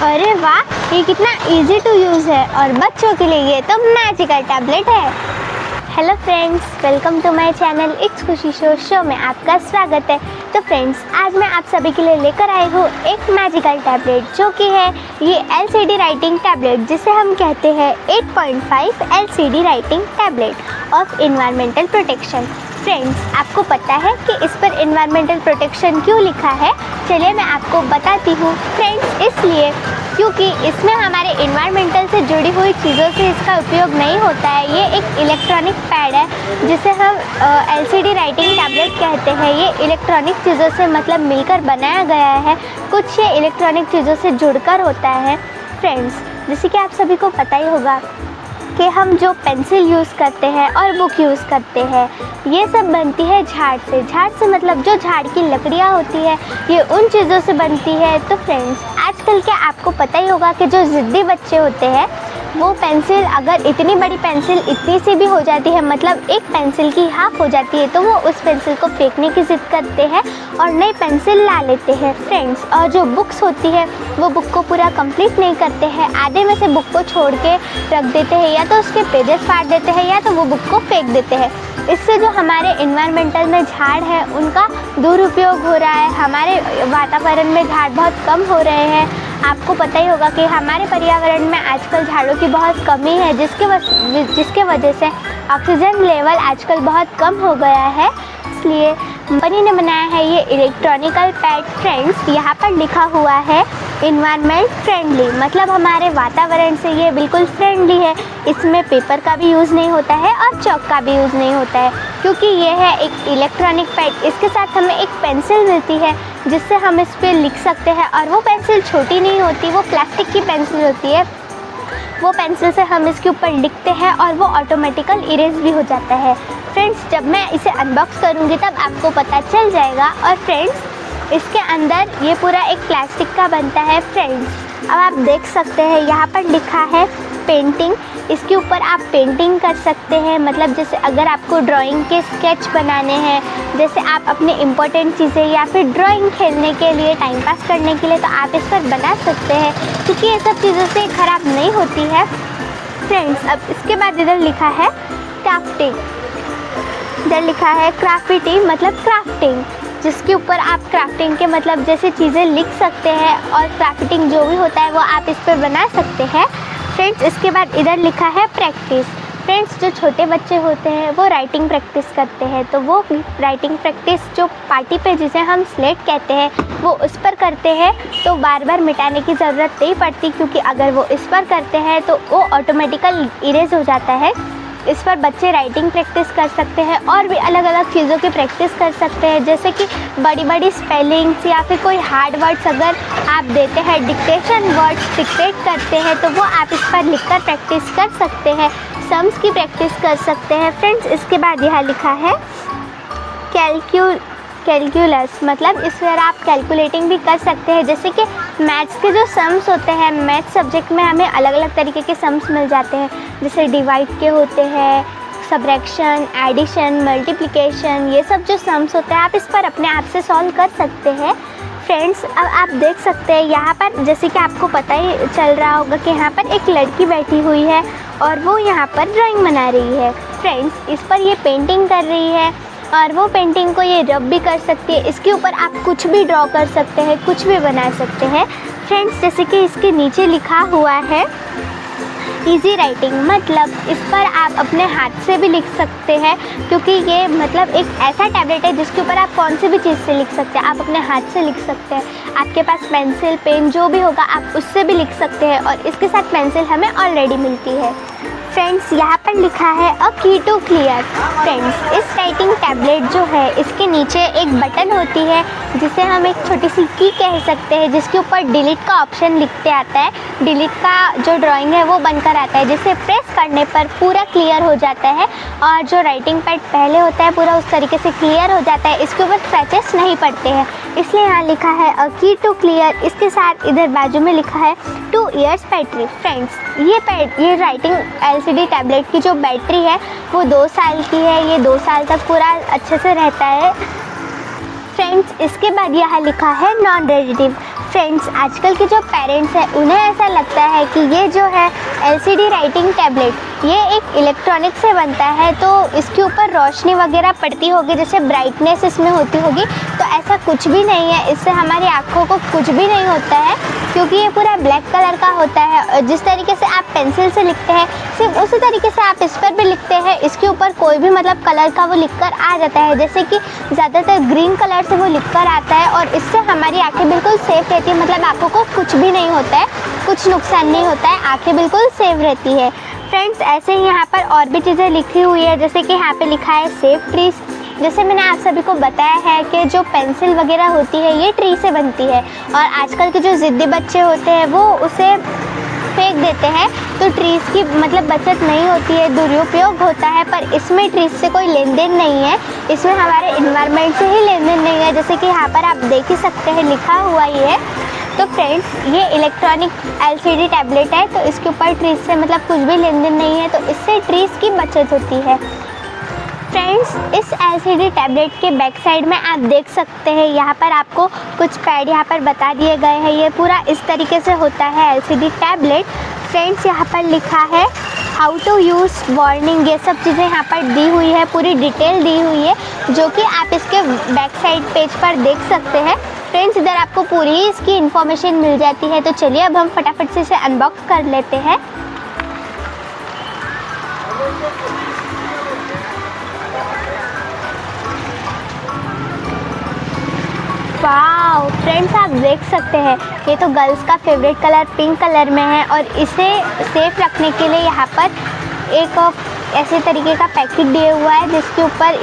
अरे वाह, ये कितना इजी टू यूज़ है और बच्चों के लिए ये तो मैजिकल टैबलेट है। Hello friends, welcome to my channel it's Khushi show में आपका स्वागत है। तो फ्रेंड्स, आज मैं आप सभी के लिए लेकर आई हूँ एक मैजिकल टैबलेट जो कि है ये एलसीडी राइटिंग टैबलेट, जिसे हम कहते हैं 8.5 LCD writing tablet of environmental protection. Friends, आपको पता है कि इस पर एनवायरमेंटल प्रोटेक्शन क्यों लिखा है? चलिए मैं आपको बताती हूँ। फ्रेंड्स, इसलिए क्योंकि इसमें हमारे एनवायरमेंटल से जुड़ी हुई चीज़ों से इसका उपयोग नहीं होता है। ये एक इलेक्ट्रॉनिक पैड है जिसे हम एलसीडी राइटिंग टैबलेट कहते हैं। ये इलेक्ट्रॉनिक चीज़ों से मतलब मिलकर बनाया गया है, कुछ ये इलेक्ट्रॉनिक चीज़ों से जुड़कर होता है। फ्रेंड्स, जैसे कि आप सभी को पता ही होगा कि हम जो पेंसिल यूज़ करते हैं और बुक यूज़ करते हैं, ये सब बनती है झाड़ से। झाड़ से मतलब जो झाड़ की लकड़ियाँ होती है, ये उन चीज़ों से बनती है। तो फ्रेंड्स, आजकल क्या आपको पता ही होगा कि जो ज़िद्दी बच्चे होते हैं वो पेंसिल, अगर इतनी बड़ी पेंसिल इतनी सी भी हो जाती है, मतलब एक पेंसिल की हाफ हो जाती है, तो वो उस पेंसिल को फेंकने की ज़िद करते हैं और नई पेंसिल ला लेते हैं। फ्रेंड्स, और जो बुक्स होती है वो बुक को पूरा कंप्लीट नहीं करते हैं, आधे में से बुक को छोड़ के रख देते हैं, या तो उसके पेजेस फाड़ देते हैं या तो वो बुक को फेंक देते हैं। इससे जो हमारे एनवायरमेंटल में झाड़ है उनका दुरुपयोग हो रहा है। हमारे वातावरण में झाड़ बहुत कम हो रहे हैं। आपको पता ही होगा कि हमारे पर्यावरण में आजकल झाड़ों की बहुत कमी है, जिसके वजह से ऑक्सीजन लेवल आजकल बहुत कम हो गया है। इसलिए कंपनी ने बनाया है ये इलेक्ट्रॉनिकल पैड। फ्रेंड्स, यहाँ पर लिखा हुआ है इन्वायरमेंट फ्रेंडली, मतलब हमारे वातावरण से ये बिल्कुल फ्रेंडली है। इसमें पेपर का भी यूज़ नहीं होता है और चॉक का भी यूज़ नहीं होता है, क्योंकि ये है एक इलेक्ट्रॉनिक पैड। इसके साथ हमें एक पेंसिल मिलती है जिससे हम इस पर लिख सकते हैं, और वो पेंसिल छोटी नहीं होती, वो प्लास्टिक की पेंसिल होती है। वो पेंसिल से हम इसके ऊपर लिखते हैं और वो ऑटोमेटिकल इरेज भी हो जाता है। फ्रेंड्स, जब मैं इसे अनबॉक्स करूँगी तब आपको पता चल जाएगा। और फ्रेंड्स, इसके अंदर ये पूरा एक प्लास्टिक का बनता है। फ्रेंड्स, अब आप देख सकते हैं यहाँ पर लिखा है पेंटिंग। इसके ऊपर आप पेंटिंग कर सकते हैं, मतलब जैसे अगर आपको ड्राइंग के स्केच बनाने हैं, जैसे आप अपने इम्पोर्टेंट चीज़ें या फिर ड्राइंग खेलने के लिए, टाइम पास करने के लिए, तो आप इस पर बना सकते हैं, क्योंकि ये सब चीज़ों से ख़राब नहीं होती है। फ्रेंड्स, अब इसके बाद इधर लिखा है क्राफ्टिंग। इधर लिखा है क्राफ्टी, मतलब क्राफ्टिंग, जिसके ऊपर आप क्राफ्टिंग के मतलब जैसे चीज़ें लिख सकते हैं, और क्राफ्टिंग जो भी होता है वो आप इस पर बना सकते हैं। फ्रेंड्स, इसके बाद इधर लिखा है प्रैक्टिस। फ्रेंड्स, जो छोटे बच्चे होते हैं वो राइटिंग प्रैक्टिस करते हैं, तो वो राइटिंग प्रैक्टिस जो पार्टी पे जिसे हम स्लेट कहते हैं वो उस पर करते हैं, तो बार बार मिटाने की ज़रूरत नहीं पड़ती, क्योंकि अगर वो इस पर करते हैं तो वो ऑटोमेटिकल इरेज हो जाता है। इस पर बच्चे राइटिंग प्रैक्टिस कर सकते हैं और भी अलग अलग चीज़ों की प्रैक्टिस कर सकते हैं, जैसे कि बड़ी बड़ी स्पेलिंग्स या फिर कोई हार्ड वर्ड्स अगर आप देते हैं, डिक्टेशन वर्ड्स डिक्टेट करते हैं, तो वो आप इस पर लिखकर प्रैक्टिस कर सकते हैं। सम्स की प्रैक्टिस कर सकते हैं। फ्रेंड्स, इसके बाद यहाँ लिखा है कैलकुलस, मतलब इस पर आप कैलकुलेटिंग भी कर सकते हैं, जैसे कि मैथ्स के जो सम्स होते हैं, मैथ्स सब्जेक्ट में हमें अलग अलग तरीके के सम्स मिल जाते हैं, जैसे डिवाइड के होते हैं, सब्ट्रैक्शन, एडिशन, मल्टीप्लिकेशन, ये सब जो सम्स होते हैं आप इस पर अपने आप से सॉल्व कर सकते हैं। फ्रेंड्स, अब आप देख सकते हैं यहाँ पर, जैसे कि आपको पता ही चल रहा होगा कि यहाँ पर एक लड़की बैठी हुई है और वो यहाँ पर ड्राइंग बना रही है। फ्रेंड्स, इस पर ये पेंटिंग कर रही है और वो पेंटिंग को ये रब भी कर सकती है। इसके ऊपर आप कुछ भी ड्रॉ कर सकते हैं, कुछ भी बना सकते हैं। फ्रेंड्स, जैसे कि इसके नीचे लिखा हुआ है इजी राइटिंग, मतलब इस पर आप अपने हाथ से भी लिख सकते हैं, क्योंकि ये मतलब एक ऐसा टैबलेट है जिसके ऊपर आप कौन सी भी चीज़ से लिख सकते हैं। आप अपने हाथ से लिख सकते हैं, आपके पास पेंसिल पेन जो भी होगा आप उससे भी लिख सकते हैं, और इसके साथ पेंसिल हमें ऑलरेडी मिलती है। फ्रेंड्स, यहाँ पर लिखा है अ की टू क्लियर। फ्रेंड्स, इस राइटिंग टैबलेट जो है इसके नीचे एक बटन होती है जिसे हम एक छोटी सी की कह सकते हैं, जिसके ऊपर डिलीट का ऑप्शन लिखते आता है। डिलीट का जो ड्राइंग है वो बनकर आता है, जिसे प्रेस करने पर पूरा क्लियर हो जाता है, और जो राइटिंग पैड पहले होता है पूरा उस तरीके से क्लियर हो जाता है। इसके ऊपर स्क्रैचेस नहीं पड़ते हैं, इसलिए यहाँ लिखा है अ की टू क्लियर। इसके साथ इधर बाजू में लिखा है 2 years बैटरी। फ्रेंड्स, ये राइटिंग एलसीडी टैबलेट की जो बैटरी है वो 2 साल की है। ये 2 साल तक पूरा अच्छे से रहता है। फ्रेंड्स, इसके बाद यहाँ लिखा है नॉन रेडिटिव। फ्रेंड्स, आजकल के जो पेरेंट्स हैं उन्हें ऐसा लगता है कि ये जो है LCD राइटिंग टैबलेट ये एक इलेक्ट्रॉनिक से बनता है, तो इसके ऊपर रोशनी वगैरह पड़ती होगी, जैसे ब्राइटनेस इसमें होती होगी। तो ऐसा कुछ भी नहीं है, इससे हमारी आँखों को कुछ भी नहीं होता है, क्योंकि ये पूरा ब्लैक कलर का होता है। और जिस तरीके से आप पेंसिल से लिखते हैं सिर्फ उसी तरीके से आप इस पर भी लिखते हैं। इसके ऊपर कोई भी मतलब कलर का वो लिखकर आ जाता है, जैसे कि ज़्यादातर ग्रीन कलर से वो लिखकर आता है, और इससे हमारी आँखें बिल्कुल सेफ रहती है। मतलब आँखों को कुछ भी नहीं होता है, कुछ नुकसान नहीं होता है, आँखें बिल्कुल सेफ रहती है। फ्रेंड्स, ऐसे ही यहाँ पर और भी चीज़ें लिखी हुई है, जैसे कि यहाँ पे लिखा है सेफ ट्रीज। जैसे मैंने आप सभी को बताया है कि जो पेंसिल वगैरह होती है ये ट्री से बनती है, और आजकल के जो ज़िद्दी बच्चे होते हैं वो उसे फेंक देते हैं, तो ट्रीज़ की मतलब बचत नहीं होती है, दुरुपयोग होता है। पर इसमें ट्रीज़ से कोई लेन देन नहीं है, इसमें हमारे इन्वायरमेंट से ही लेन देन नहीं है, जैसे कि यहाँ पर आप देख ही सकते हैं लिखा हुआ ही है। तो फ्रेंड्स, ये इलेक्ट्रॉनिक LCD टैबलेट है, तो इसके ऊपर ट्रीज़ से मतलब कुछ भी लेन देन नहीं है, तो इससे ट्रीज़ की बचत होती है। फ्रेंड्स, इस LCD टैबलेट के बैक साइड में आप देख सकते हैं, यहाँ पर आपको कुछ पैड यहाँ पर बता दिए गए हैं। ये पूरा इस तरीके से होता है LCD टैबलेट। फ्रेंड्स, यहाँ पर लिखा है हाउ टू यूज़, वार्निंग, ये सब चीज़ें यहाँ पर दी हुई है, पूरी डिटेल दी हुई है, जो कि आप इसके बैक साइड पेज पर देख सकते हैं। फ्रेंड्स, इधर आपको पूरी इसकी इन्फॉर्मेशन मिल जाती है। तो चलिए अब हम फटाफट से इसे अनबॉक्स कर लेते हैं। वाओ फ्रेंड्स, आप देख सकते हैं ये तो गर्ल्स का फेवरेट कलर पिंक कलर में है, और इसे सेफ रखने के लिए यहाँ पर एक ऐसे तरीके का पैकेट दिया हुआ है, जिसके ऊपर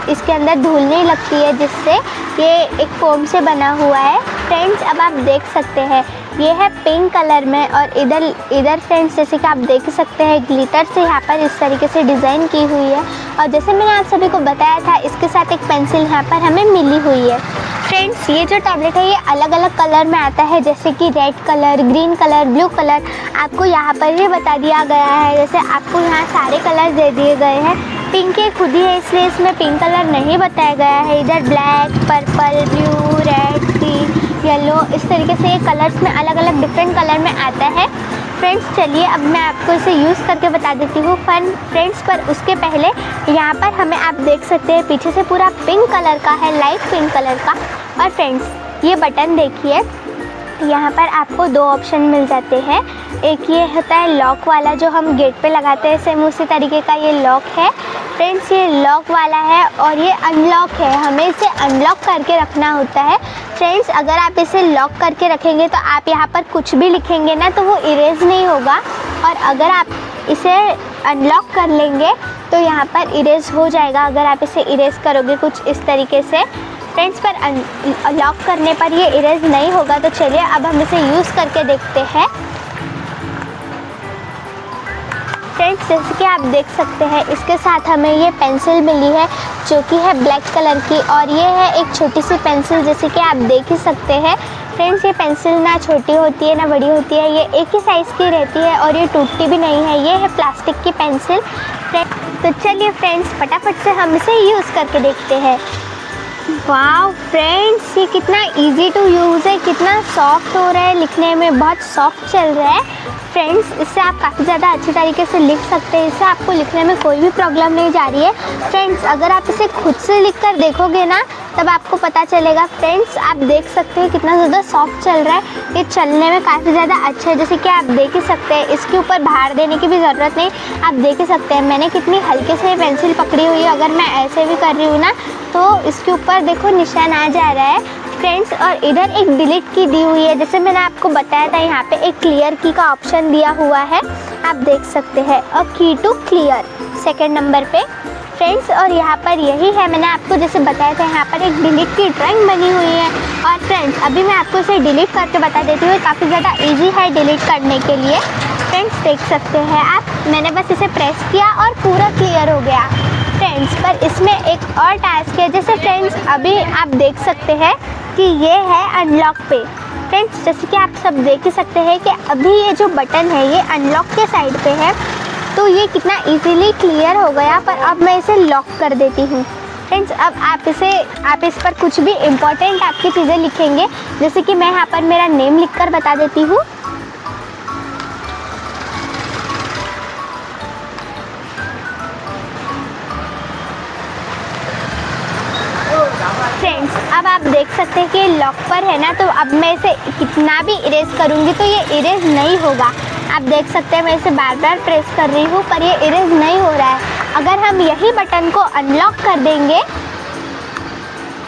इसके अंदर धूल नहीं लगती है, जिससे ये एक फोम से बना हुआ है। फ्रेंड्स, अब आप देख सकते हैं ये है पिंक कलर में, और इधर फ्रेंड्स जैसे कि आप देख सकते हैं ग्लिटर से यहाँ पर इस तरीके से डिज़ाइन की हुई है। और जैसे मैंने आप सभी को बताया था, इसके साथ एक पेंसिल यहाँ पर हमें मिली हुई है। फ्रेंड्स, ये जो टैबलेट है ये अलग अलग कलर में आता है, जैसे कि red colour, green colour, blue colour, आपको यहाँ पर ही बता दिया गया है। जैसे आपको यहाँ सारे कलर दे दिए गए हैं, पिंक ये खुद ही है इसलिए इसमें पिंक कलर नहीं बताया गया है। इधर black, purple, blue, red, green, yellow, इस तरीके से ये कलर्स में अलग अलग डिफरेंट कलर में आता है। फ्रेंड्स, चलिए अब मैं आपको इसे यूज़ करके बता देती हूँ फ्रेंड्स। पर उसके पहले यहाँ पर हमें आप देख सकते हैं पीछे से पूरा पिंक कलर का है, लाइट पिंक कलर का। और फ्रेंड्स, ये बटन देखिए, यहाँ पर आपको दो ऑप्शन मिल जाते हैं। एक ये होता है लॉक वाला, जो हम गेट पे लगाते हैं, सेम उसी तरीके का ये लॉक है। फ्रेंड्स, ये लॉक वाला है, और ये अनलॉक है, हमें इसे अनलॉक करके रखना होता है। फ्रेंड्स, अगर आप इसे लॉक करके रखेंगे तो आप यहाँ पर कुछ भी लिखेंगे ना तो वो इरेज नहीं होगा, और अगर आप इसे अनलॉक कर लेंगे तो यहाँ पर इरेज हो जाएगा, अगर आप इसे इरेज करोगे कुछ इस तरीके से। फ्रेंड्स, पर लॉक करने पर ये इरेज नहीं होगा। तो चलिए अब हम इसे यूज़ करके देखते हैं। फ्रेंड्स, जैसे कि आप देख सकते हैं इसके साथ हमें ये पेंसिल मिली है, जो कि है ब्लैक कलर की, और ये है एक छोटी सी पेंसिल, जैसे कि आप देख ही सकते हैं। फ्रेंड्स, ये पेंसिल ना छोटी होती है ना बड़ी होती है, ये एक ही साइज़ की रहती है, और ये टूटती भी नहीं है। ये है प्लास्टिक की पेंसिल। तो चलिए फ्रेंड्स, फटाफट से हम इसे यूज़ करके देखते हैं। वाओ फ्रेंड्स, ये कितना इजी टू यूज़ है, कितना सॉफ्ट हो रहा है, लिखने में बहुत सॉफ्ट चल रहा है। फ्रेंड्स, इससे आप काफ़ी ज़्यादा अच्छी तरीके से लिख सकते हैं, इससे आपको लिखने में कोई भी प्रॉब्लम नहीं जा रही है। फ्रेंड्स, अगर आप इसे खुद से लिख कर देखोगे ना तब आपको पता चलेगा। फ्रेंड्स, आप देख सकते हैं कितना ज़्यादा सॉफ्ट चल रहा है, ये चलने में काफ़ी ज़्यादा अच्छा है, जैसे कि आप देख ही सकते हैं। इसके ऊपर भार देने की भी ज़रूरत नहीं, आप देख ही सकते हैं मैंने कितनी हल्के से पेंसिल पकड़ी हुई है। अगर मैं ऐसे भी कर रही हूँ ना तो इसके ऊपर देखो निशान आ जा रहा है। फ्रेंड्स, और इधर एक डिलीट की दी हुई है, जैसे मैंने आपको बताया था यहाँ पे एक क्लियर की का ऑप्शन दिया हुआ है, आप देख सकते हैं, और की टू क्लियर सेकंड नंबर पे। फ्रेंड्स, और यहाँ पर यही है, मैंने आपको जैसे बताया था यहाँ पर एक डिलीट की ड्राइंग बनी हुई है। और फ्रेंड्स, अभी मैं आपको इसे डिलीट करके बता देती हूँ, काफ़ी ज़्यादा ईजी है डिलीट करने के लिए। फ्रेंड्स, देख सकते हैं आप, मैंने बस इसे प्रेस किया और पूरा क्लियर हो गया। फ्रेंड्स, पर इसमें एक और टास्क है, जैसे फ्रेंड्स अभी आप देख सकते हैं कि ये है अनलॉक पे। फ्रेंड्स, जैसे कि आप सब देख ही सकते हैं कि अभी ये जो बटन है ये अनलॉक के साइड पे है, तो ये कितना इजीली क्लियर हो गया। पर अब मैं इसे लॉक कर देती हूँ। फ्रेंड्स अब आप इस पर कुछ भी इम्पोर्टेंट आपकी चीज़ें लिखेंगे, जैसे कि मैं यहाँ पर मेरा नेम लिखकर बता देती हूँ। फ्रेंड्स अब आप देख सकते हैं कि लॉक पर है ना, तो अब मैं इसे कितना भी इरेज करूँगी तो ये इरेज नहीं होगा। आप देख सकते हैं मैं इसे बार बार प्रेस कर रही हूँ पर ये इरेज नहीं हो रहा है। अगर हम यही बटन को अनलॉक कर देंगे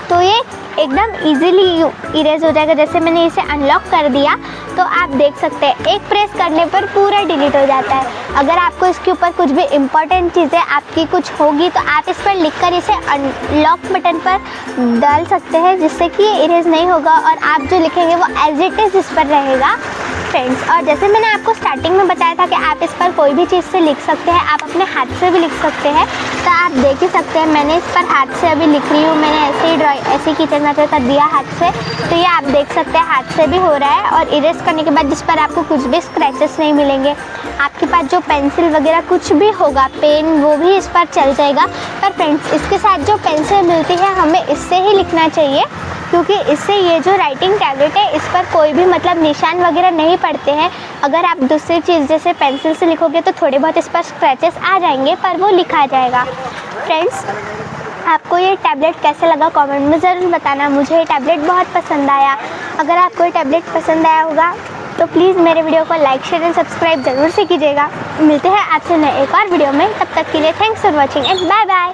तो ये एकदम इजीली इरेज हो जाएगा। जैसे मैंने इसे अनलॉक कर दिया तो आप देख सकते हैं एक प्रेस करने पर पूरा डिलीट हो जाता है। अगर आपको इसके ऊपर कुछ भी इम्पोर्टेंट चीज़ें आपकी कुछ होगी तो आप इस पर लिखकर इसे अनलॉक बटन पर डाल सकते हैं, जिससे कि ये इरेज नहीं होगा और आप जो लिखेंगे वो एज इट इज़ इस पर रहेगा फ्रेंड्स। और जैसे मैंने आपको स्टार्टिंग में बताया था कि आप इस पर कोई भी चीज़ से लिख सकते हैं, आप अपने हाथ से भी लिख सकते हैं। तो आप देख ही सकते हैं मैंने इस पर हाथ से अभी लिख रही हूँ, मैंने ऐसे ही ड्राइंग ऐसे किचन में कर दिया हाथ से। तो ये आप देख सकते हैं हाथ से भी हो रहा है और इरेज करने के बाद जिस पर आपको कुछ भी स्क्रैचेस नहीं मिलेंगे। आपके पास जो पेंसिल वगैरह कुछ भी होगा, पेन, वो भी इस पर चल जाएगा। पर फ्रेंड्स इसके साथ जो पेंसिल मिलती है हमें इससे ही लिखना चाहिए, क्योंकि इससे ये जो राइटिंग टैबलेट है इस पर कोई भी मतलब निशान वगैरह नहीं पड़ते हैं। अगर आप दूसरी चीज़ जैसे पेंसिल से लिखोगे तो थोड़े बहुत इस पर स्क्रैचेस आ जाएंगे, पर वो लिखा जाएगा। फ्रेंड्स आपको ये टैबलेट कैसा लगा कमेंट में ज़रूर बताना। मुझे ये टैबलेट बहुत पसंद आया। अगर आपको ये टैबलेट पसंद आया होगा तो प्लीज़ मेरे वीडियो को लाइक, शेयर एंड सब्सक्राइब ज़रूर से कीजिएगा। मिलते हैं आपसे नए एक और वीडियो में, तब तक के लिए thanks for watching and bye bye.